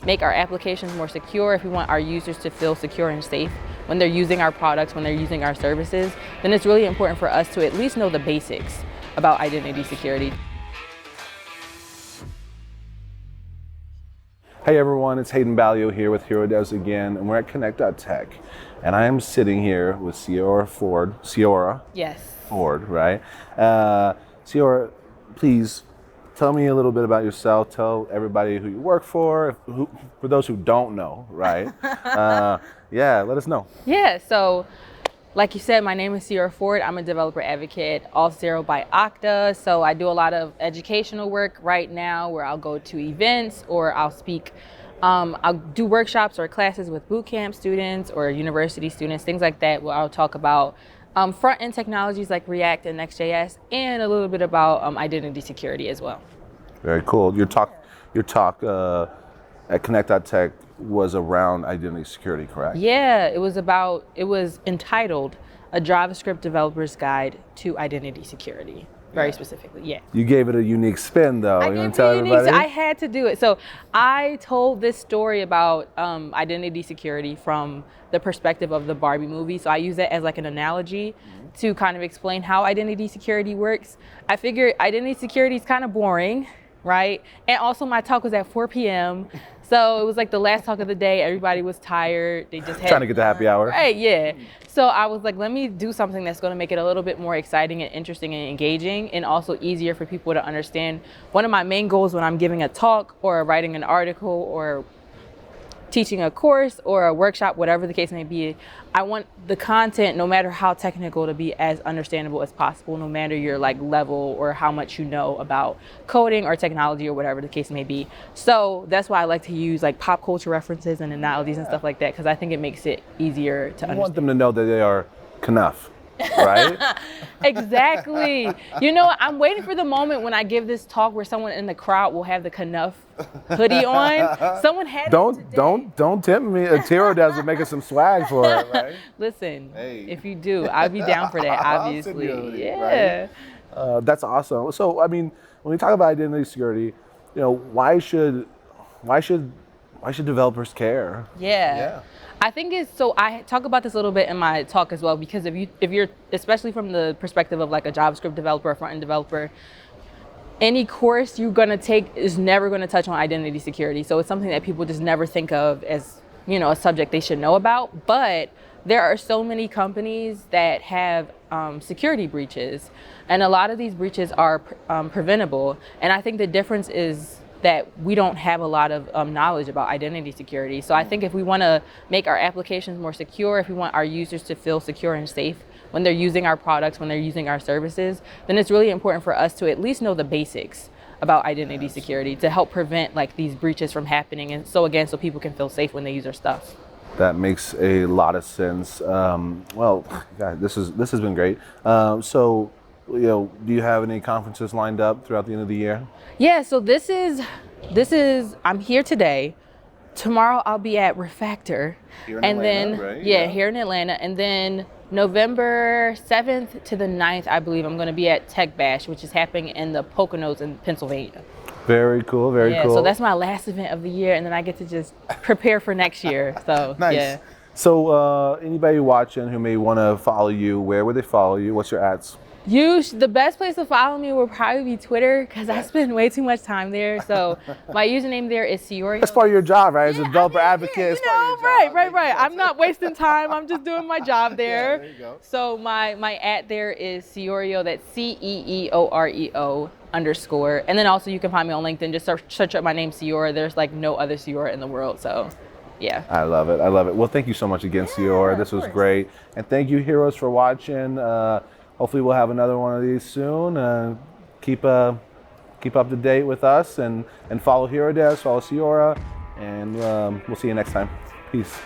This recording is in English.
make our applications more secure, if we want our users to feel secure and safe when they're using our products, when they're using our services, then it's really important for us to at least know the basics about identity security. Hey everyone, it's Hayden Ballio here with HeroDevs again, and we're at Connect.Tech. And I am sitting here with Ceora. Yes. Ford, right? Ceora, please tell me a little bit about yourself. Tell everybody who you work for those who don't know, right? Yeah, let us know. Yeah, so like you said, my name is Ceora Ford. I'm a developer advocate, also by Okta. So I do a lot of educational work right now where I'll go to events or I'll speak. I'll do workshops or classes with bootcamp students or university students, things like that, where I'll talk about front-end technologies like React and Next.js, and a little bit about identity security as well. Very cool. Your talk at Connect.Tech was around identity security, correct? Yeah, it was entitled A JavaScript Developer's Guide to Identity Security. Very specifically, yeah. You gave it a unique spin, though. You want to tell everybody? I had to do it. So I told this story about identity security from the perspective of the Barbie movie. So I use that as like an analogy to kind of explain how identity security works. I figured identity security is kind of boring, right? And also my talk was at 4 p.m. So it was like the last talk of the day. Everybody was tired. They just had trying to get the happy hour. Right, yeah. So I was like, let me do something that's going to make it a little bit more exciting and interesting and engaging, and also easier for people to understand. One of my main goals when I'm giving a talk or writing an article or teaching a course or a workshop, whatever the case may be, I want the content, no matter how technical, to be as understandable as possible, no matter your like level or how much you know about coding or technology or whatever the case may be. So that's why I like to use like pop culture references and analogies and stuff like that, because I think it makes it easier to understand. I want them to know that they are enough, right? Exactly. You know, I'm waiting for the moment when I give this talk where someone in the crowd will have the Knuff hoodie on. Someone had don't tempt me. HeroDevs will make us some swag for it, right? Listen, if you do, I'd be down for that, obviously. Hoodie, yeah. Right? That's awesome. So, I mean, when we talk about identity security, you know, why should developers care? Yeah. I think it's so. I talk about this a little bit in my talk as well, because if you're especially from the perspective of like a JavaScript developer, a front-end developer, any course you're gonna take is never gonna touch on identity security. So it's something that people just never think of as, you know, a subject they should know about. But there are so many companies that have security breaches, and a lot of these breaches are preventable. And I think the difference is that we don't have a lot of knowledge about identity security. So I think if we want to make our applications more secure, if we want our users to feel secure and safe when they're using our products, when they're using our services, then it's really important for us to at least know the basics about identity security to help prevent like these breaches from happening. And so again, so people can feel safe when they use our stuff. That makes a lot of sense. Well, God, this has been great. So, you know, do you have any conferences lined up throughout the end of the year? Yeah, so this is I'm here today. Tomorrow I'll be at Refactor. Here in Atlanta, right? Yeah, here in Atlanta. And then November 7th to the 9th, I believe I'm going to be at Tech Bash, which is happening in the Poconos in Pennsylvania. Very cool, very cool. So that's my last event of the year, and then I get to just prepare for next year. So nice. Yeah. So anybody watching who may want to follow you, where would they follow you? What's your ads? The best place to follow me will probably be Twitter, because I spend way too much time there. So my username there is Ceora. That's part of your job, right? As a developer advocate. Right. I'm not wasting time. I'm just doing my job there. Yeah, there you go. So my @ there is Ceoreo. That's CEEOREO _. And then also you can find me on LinkedIn. Just search up my name, Ceora. There's like no other Ceora in the world. So yeah. I love it. Well, thank you so much again, Ceora. This was great. And thank you, heroes, for watching. Hopefully we'll have another one of these soon. Keep up to date with us and follow HeroDevs, follow Ceora, and we'll see you next time. Peace.